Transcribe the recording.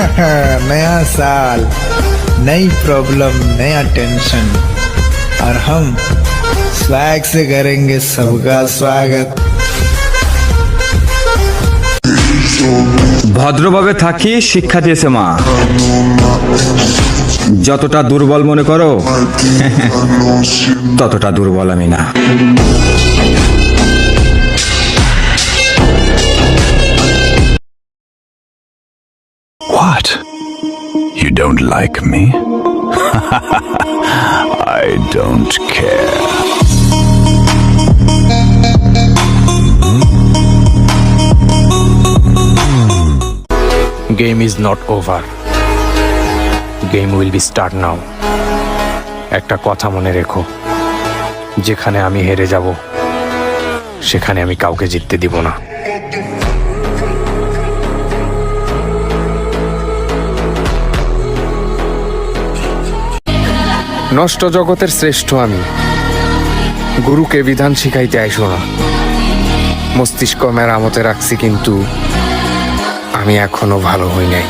नया साल, नई प्रॉब्लम, नया टेंशन, और हम स्वैग से करेंगे सबका स्वागत। ভদ্রভাবে থাকি শিক্ষা দিয়েছে মা। যতটা দুর্বল মনে করো ততটা দুর্বল আমি না। What? You don't like me? I don't care. Game is not over. Game will be start now. একটা কথা মনে রেখো, যেখানে আমি হেরে যাব সেখানে আমি কাউকে জিততে দিব না। নষ্ট জগতের শ্রেষ্ঠ আমি, গুরুকে বিধান শিখাইতে আইসো না। মস্তিষ্ক মেরামতে রাখছি, কিন্তু আমি এখনো ভালো হই নাই।